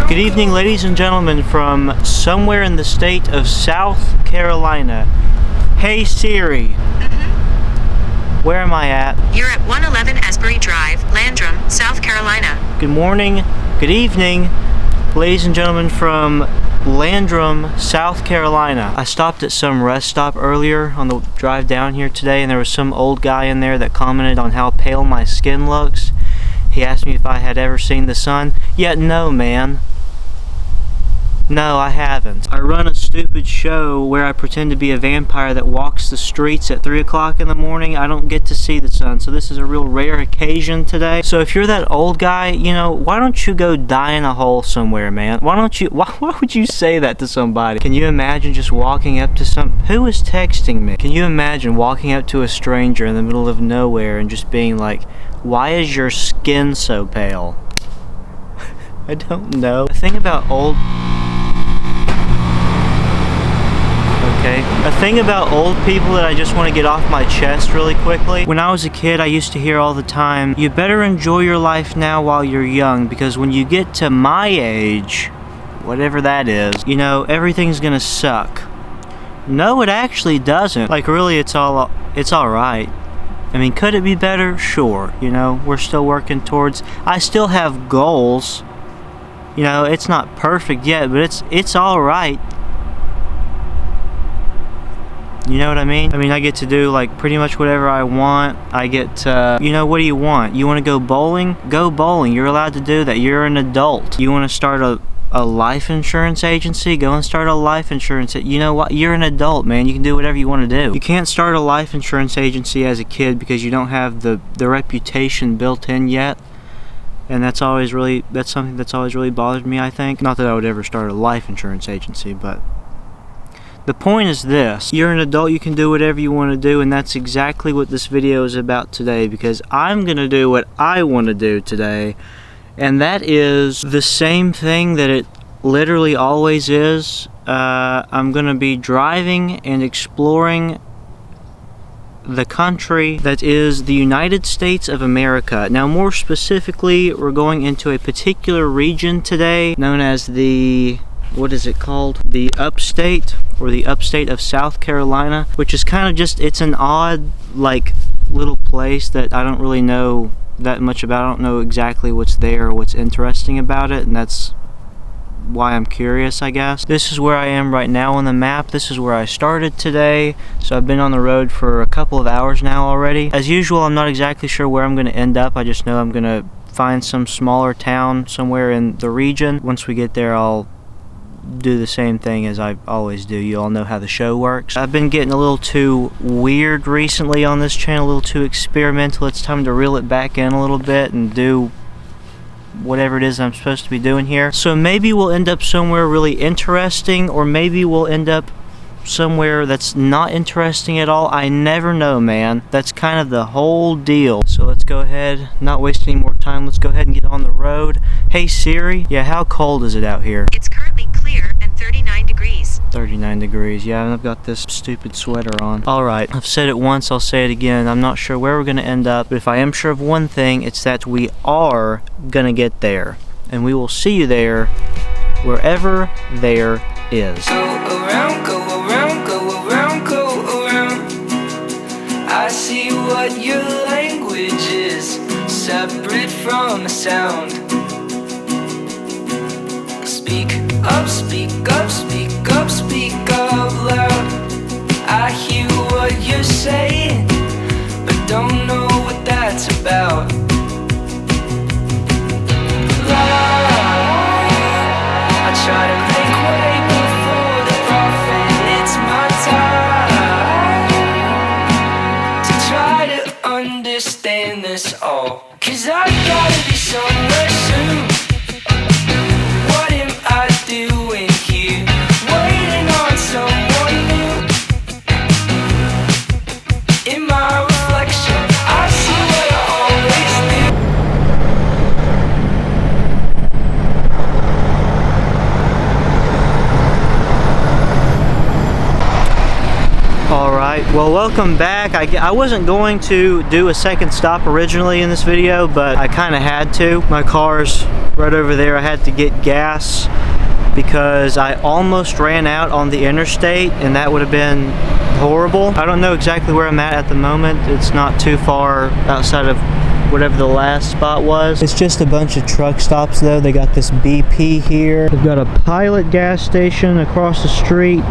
Good evening, ladies and gentlemen, from somewhere in the state of South Carolina. Hey Siri, where am I at? You're at 111 Aubrey Drive, Landrum, South Carolina. Good morning, good evening, ladies and gentlemen from Landrum, South Carolina. I stopped at some rest stop earlier on the drive down here today, and there was some old guy in there that commented on how pale my skin looks. He asked me if I had ever seen the sun. Yet no, man. No, I haven't. I run a stupid show where I pretend to be a vampire that walks the streets at 3 o'clock in the morning. I don't get to see the sun, so this is a real rare occasion today. So if you're that old guy, you know, why don't you go die in a hole somewhere, man? Why would you say that to somebody? Can you imagine just walking up to who is texting me? Can you imagine walking up to a stranger in the middle of nowhere and just being like, why is your skin so pale? I don't know. The thing about old people that I just want to get off my chest really quickly. When I was a kid, I used to hear all the time, you better enjoy your life now while you're young, because when you get to my age, whatever that is, you know, everything's gonna suck. No, it actually doesn't. Like, really, it's all right. I mean, could it be better? Sure. You know, we're still working towards, I still have goals. You know, it's not perfect yet, but it's all right. You know what I mean? I mean, I get to do, like, pretty much whatever I want. I get to, you know, what do you want? You want to go bowling? Go bowling. You're allowed to do that. You're an adult. You want to start a life insurance agency? Go and start a life insurance. You know what? You're an adult, man. You can do whatever you want to do. You can't start a life insurance agency as a kid because you don't have the reputation built in yet. And that's something that's always really bothered me, I think. Not that I would ever start a life insurance agency, but the point is this: you're an adult, you can do whatever you want to do, and that's exactly what this video is about today, because I'm going to do what I want to do today, and that is the same thing that it literally always is. I'm going to be driving and exploring the country that is the United States of America. Now, more specifically, we're going into a particular region today known as the, what is it called? The upstate, or the upstate of South Carolina, which is kind of just, it's an odd, like, little place that I don't really know that much about. I don't know exactly what's there or what's interesting about it, and that's why I'm curious, I guess. This is where I am right now on the map. This is where I started today, so I've been on the road for a couple of hours now already. As usual, I'm not exactly sure where I'm going to end up. I just know I'm going to find some smaller town somewhere in the region. Once we get there, I'll do the same thing as I always do. You all know how the show works. I've been getting a little too weird recently on this channel, a little too experimental. It's time to reel it back in a little bit and do whatever it is I'm supposed to be doing here. So maybe we'll end up somewhere really interesting, or maybe we'll end up somewhere that's not interesting at all. I never know, man. That's kind of the whole deal. So let's go ahead, not waste any more time, let's go ahead and get on the road. Hey Siri, yeah, how cold is it out here? It's currently clear and 39 degrees. 39 degrees, yeah, and I've got this stupid sweater on. Alright, I've said it once, I'll say it again. I'm not sure where we're going to end up, but if I am sure of one thing, it's that we are going to get there. And we will see you there, wherever there is. Go around, go around, go around, go around. I see what your language is, separate from the sound. Speak up, speak up, speak up, speak up loud. I hear what you're saying, but don't know what that's about. I try to make way before the prophet. It's my time to try to understand this all, 'cause I gotta be somewhere soon. What am I doing here, waiting on someone new? In my reflection, I see what I always do. Alright, Well, welcome back. I wasn't going to do a second stop originally in this video, but I kind of had to. My car's right over there. I had to get gas because I almost ran out on the interstate, and that would have been horrible. I don't know exactly where I'm at the moment. It's not too far outside of whatever the last spot was. It's just a bunch of truck stops though. They got this BP here. They've got a Pilot gas station across the street.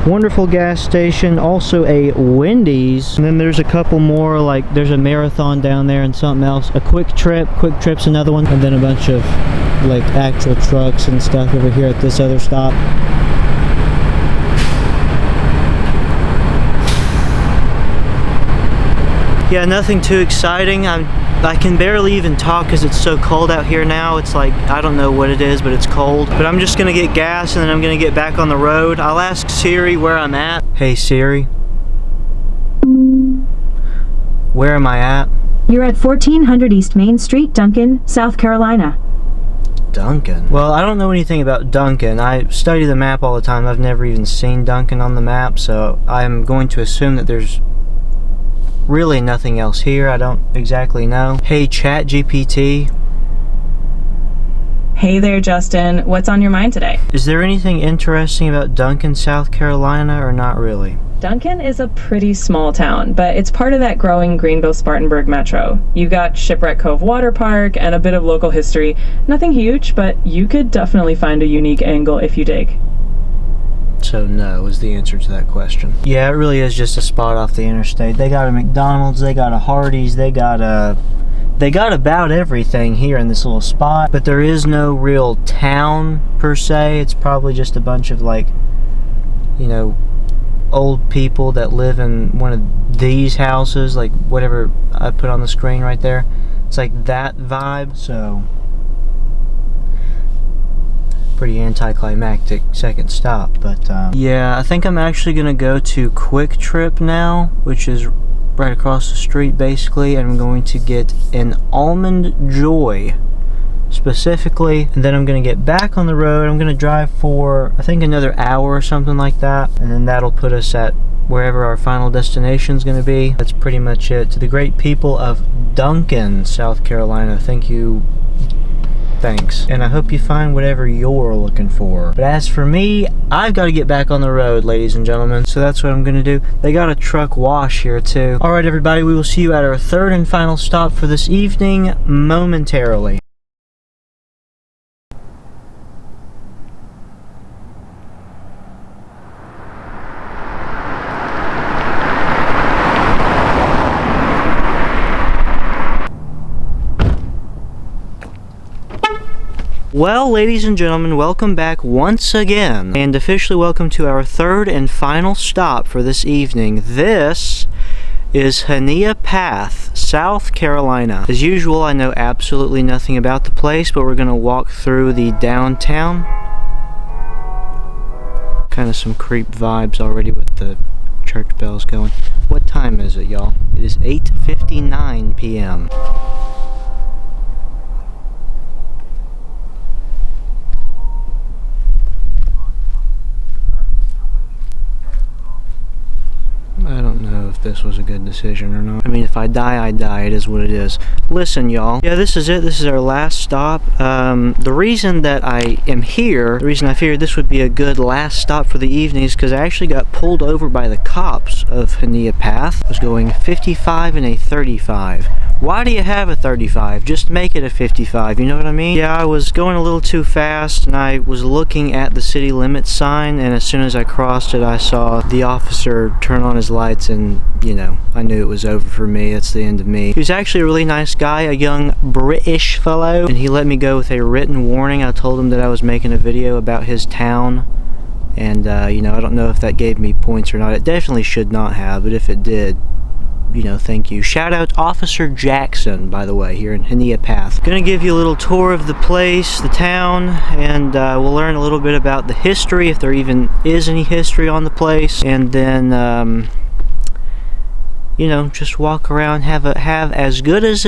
Wonderful gas station, also a Wendy's, and then there's a couple more, like there's a Marathon down there and something else. A Quick Trip's another one, and then a bunch of like actual trucks and stuff over here at this other stop. Yeah, nothing too exciting. I can barely even talk because it's so cold out here now. It's like, I don't know what it is, but it's cold. But I'm just gonna get gas and then I'm gonna get back on the road. I'll ask Siri where I'm at. Hey Siri. Where am I at? You're at 1400 East Main Street, Duncan, South Carolina. Duncan? Well, I don't know anything about Duncan. I study the map all the time. I've never even seen Duncan on the map, so I'm going to assume that there's really nothing else here. I don't exactly know. Hey Chat GPT. Hey there, Justin. What's on your mind today? Is there anything interesting about Duncan, South Carolina, or not really? Duncan is a pretty small town, but it's part of that growing Greenville-Spartanburg metro. You got Shipwreck Cove Water Park and a bit of local history. Nothing huge, but you could definitely find a unique angle if you dig. So no is the answer to that question. Yeah, it really is just a spot off the interstate. They got a McDonald's, they got a Hardee's, they got about everything here in this little spot, but there is no real town per se. It's probably just a bunch of, like, you know, old people that live in one of these houses, like whatever I put on the screen right there. It's like that vibe. So pretty anticlimactic second stop, but yeah, I think I'm actually gonna go to Quick Trip now, which is right across the street basically, and I'm going to get an Almond Joy specifically, and then I'm gonna get back on the road. I'm gonna drive for I think another hour or something like that, and then that'll put us at wherever our final destination is gonna be. That's pretty much it. To the great people of Duncan, South Carolina, thank you. Thanks. And I hope you find whatever you're looking for. But as for me, I've got to get back on the road, ladies and gentlemen. So that's what I'm going to do. They got a truck wash here too. Alright everybody, we will see you at our third and final stop for this evening momentarily. Well, ladies and gentlemen, welcome back once again, and officially welcome to our third and final stop for this evening. This is Honea Path, South Carolina. As usual, I know absolutely nothing about the place, but we're going to walk through the downtown. Kind of some creep vibes already with the church bells going. What time is it, y'all? It is 8:59 p.m. I don't know if this was a good decision or not. I mean, if I die, I die. It is what it is. Listen, y'all. Yeah, this is it. This is our last stop. The reason that I am here, the reason I figured this would be a good last stop for the evening is because I actually got pulled over by the cops of Honea Path. I was going 55 and a 35. Why do you have a 35? Just make it a 55, you know what I mean? Yeah, I was going a little too fast, and I was looking at the city limits sign, and as soon as I crossed it, I saw the officer turn on his lights, and, you know, I knew it was over for me. That's the end of me. He was actually a really nice guy, a young British fellow, and he let me go with a written warning. I told him that I was making a video about his town, and, you know, I don't know if that gave me points or not. It definitely should not have, but if it did, you know, thank you. Shout out Officer Jackson, by the way, here in Honea Path. Gonna give you a little tour of the place, the town, and we'll learn a little bit about the history, if there even is any history on the place, and then, you know, just walk around, have as good as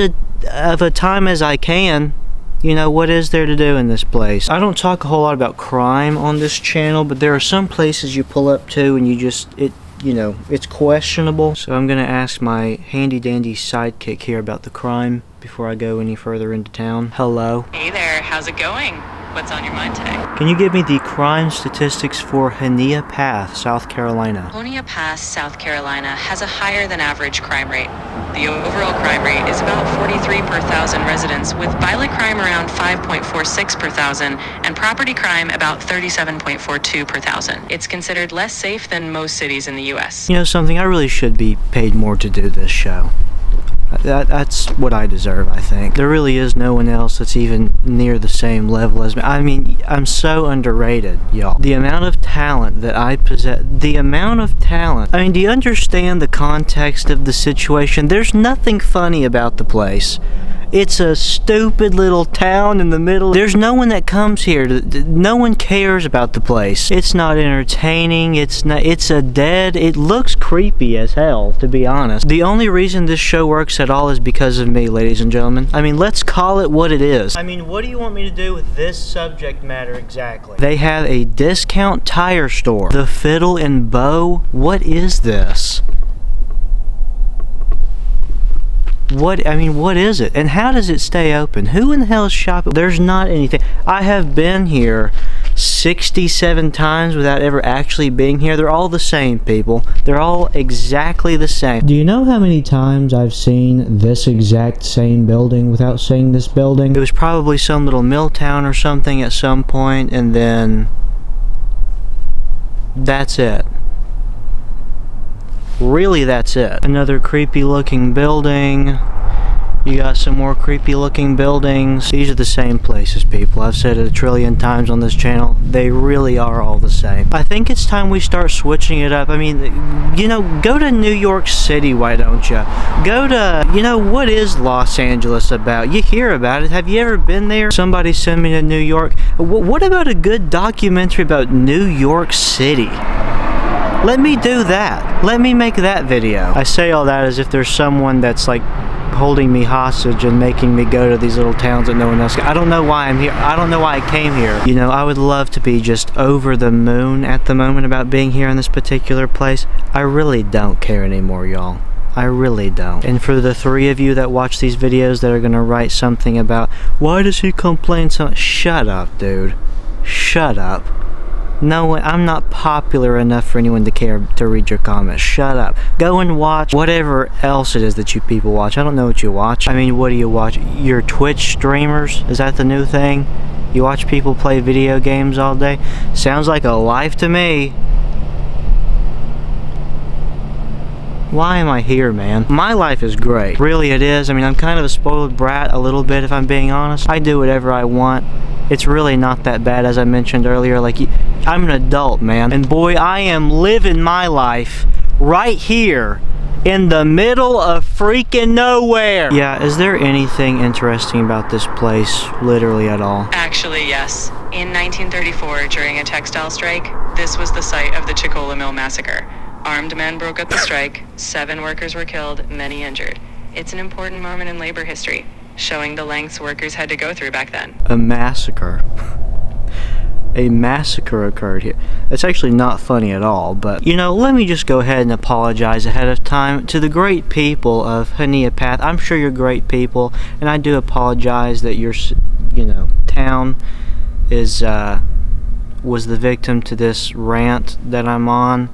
of a time as I can. You know, what is there to do in this place? I don't talk a whole lot about crime on this channel, but there are some places you pull up to and you just, you know, it's questionable. So I'm gonna ask my handy dandy sidekick here about the crime before I go any further into town. Hello. Hey there, how's it going? What's on your mind today? Can you give me the crime statistics for Honea Path, South Carolina? Honea Path, South Carolina has a higher than average crime rate. The overall crime rate is about 43 per thousand residents, with violent crime around 5.46 per thousand and property crime about 37.42 per thousand. It's considered less safe than most cities in the US. You know something, I really should be paid more to do this show. That's what I deserve, I think. There really is no one else that's even near the same level as me. I mean, I'm so underrated, y'all. The amount of talent that I possess, the amount of talent. I mean, do you understand the context of the situation? There's nothing funny about the place. It's a stupid little town in the middle. There's no one that comes here. No one cares about the place. It's not entertaining. It's a dead. It looks creepy as hell, to be honest. The only reason this show works at all is because of me, ladies and gentlemen. I mean, let's call it what it is. I mean, what do you want me to do with this subject matter exactly? They have a discount tire store. The Fiddle and Bow? What is this? What is it? And how does it stay open? Who in the hell is shopping? There's not anything. I have been here 67 times without ever actually being here. They're all the same, people. They're all exactly the same. Do you know how many times I've seen this exact same building without seeing this building? It was probably some little mill town or something at some point, and then that's it. Really, that's it. Another creepy looking building. You got some more creepy looking buildings. These are the same places, people. I've said it a trillion times on this channel. They really are all the same. I think it's time we start switching it up. I mean, you know, go to New York City, why don't you? Go to, you know, what is Los Angeles about? You hear about it. Have you ever been there? Somebody send me to New York. What about a good documentary about New York City? Let me do that. Let me make that video. I say all that as if there's someone that's like holding me hostage and making me go to these little towns that no one else can. I don't know why I'm here. I don't know why I came here. You know, I would love to be just over the moon at the moment about being here in this particular place. I really don't care anymore, y'all. I really don't. And for the three of you that watch these videos that are gonna write something about, why does he complain so much? Shut up, dude. Shut up. No, I'm not popular enough for anyone to care to read your comments. Shut up. Go and watch whatever else it is that you people watch. I don't know what you watch. I mean, what do you watch? Your Twitch streamers? Is that the new thing? You watch people play video games all day? Sounds like a life to me. Why am I here, man? My life is great. Really, it is. I mean, I'm kind of a spoiled brat a little bit, if I'm being honest. I do whatever I want. It's really not that bad, as I mentioned earlier. Like, I'm an adult, man. And boy, I am living my life right here in the middle of freaking nowhere. Yeah, is there anything interesting about this place, literally at all? Actually, yes. In 1934, during a textile strike, this was the site of the Chicola Mill massacre. Armed men broke up the strike, 7 workers were killed, many injured. It's an important moment in labor history, showing the lengths workers had to go through back then. A massacre. A massacre occurred here. It's actually not funny at all, but, you know, let me just go ahead and apologize ahead of time to the great people of Honea Path. I'm sure you're great people, and I do apologize that your, you know, town is, was the victim to this rant that I'm on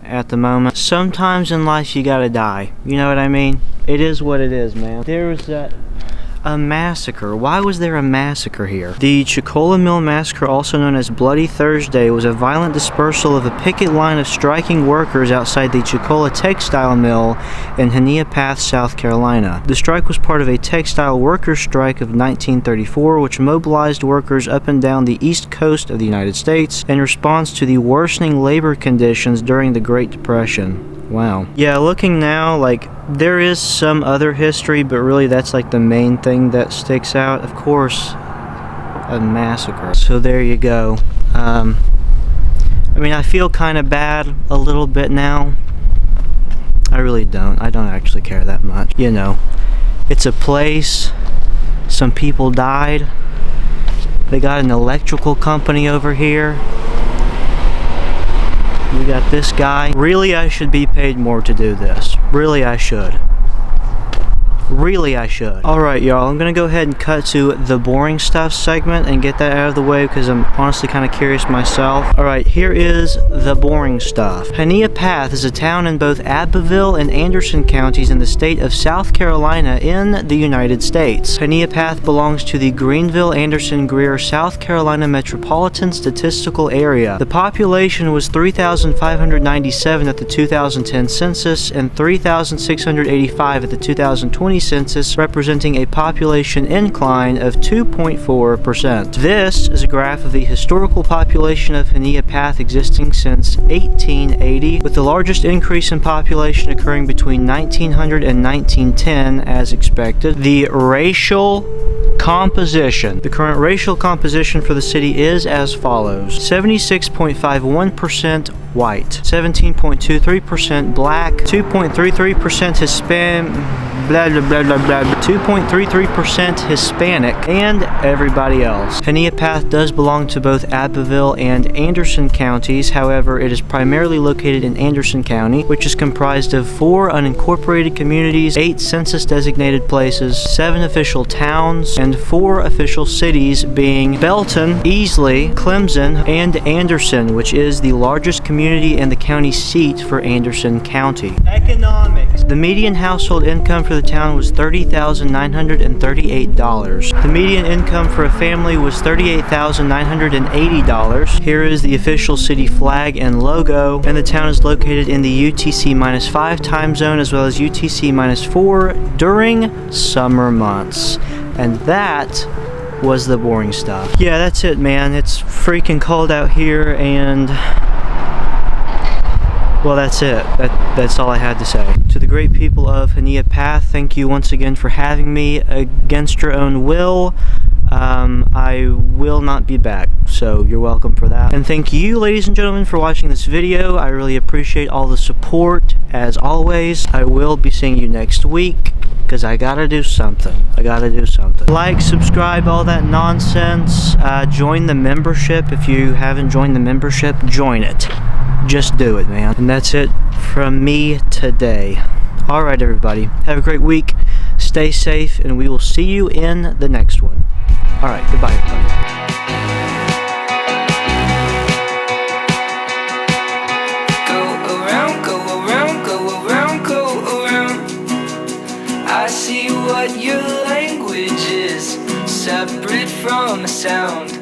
at the moment. Sometimes in life you gotta die. You know what I mean? It is what it is, man. There's a massacre. Why was there a massacre here? The Chicola Mill Massacre, also known as Bloody Thursday, was a violent dispersal of a picket line of striking workers outside the Chicola Textile Mill in Honea Path, South Carolina. The strike was part of a textile workers' strike of 1934, which mobilized workers up and down the east coast of the United States in response to the worsening labor conditions during the Great Depression. Wow. Yeah, looking now, like, there is some other history, but really that's like the main thing that sticks out. Of course, a massacre. So there you go. I mean, I feel kind of bad a little bit now. I really don't. I don't actually care that much. You know, it's a place. Some people died. They got an electrical company over here. We got this guy. Really, I should be paid more to do this. Really, I should. Really, I should. Alright, y'all, I'm gonna go ahead and cut to the boring stuff segment and get that out of the way because I'm honestly kind of curious myself. Alright, here is the boring stuff. Honea Path is a town in both Abbeville and Anderson counties in the state of South Carolina in the United States. Honea Path belongs to the Greenville-Anderson-Greer, South Carolina Metropolitan Statistical Area. The population was 3,597 at the 2010 census and 3,685 at the 2020 census, representing a population incline of 2.4%. This is a graph of the historical population of Honea Path existing since 1880, with the largest increase in population occurring between 1900 and 1910 as expected. The racial composition. The current racial composition for the city is as follows: 76.51% white, 17.23% black, 2.33% Hispanic, 2.33% Hispanic, and everybody else. Honea Path does belong to both Abbeville and Anderson counties. However, it is primarily located in Anderson County, which is comprised of 4 unincorporated communities, 8 census-designated places, 7 official towns, and 4 official cities, being Belton, Easley, Clemson, and Anderson, which is the largest community and the county seat for Anderson County. Economics. The median household income for the town was $30,938. The median income for a family was $38,980. Here is the official city flag and logo, and the town is located in the UTC-5 time zone as well as UTC-4 during summer months. And that was the boring stuff. Yeah, that's it, man. It's freaking cold out here, and well, that's it. That's all I had to say. To the great people of Honea Path, thank you once again for having me against your own will. I will not be back, so you're welcome for that. And thank you, ladies and gentlemen, for watching this video. I really appreciate all the support, as always. I will be seeing you next week, because I gotta do something. Like, subscribe, all that nonsense. Join the membership. If you haven't joined the membership, join it. Just do it, man. And that's it from me today. Alright, everybody. Have a great week. Stay safe, and we will see you in the next one. Alright, goodbye, everybody. Go around, go around, go around, go around. I see what your language is, separate from the sound.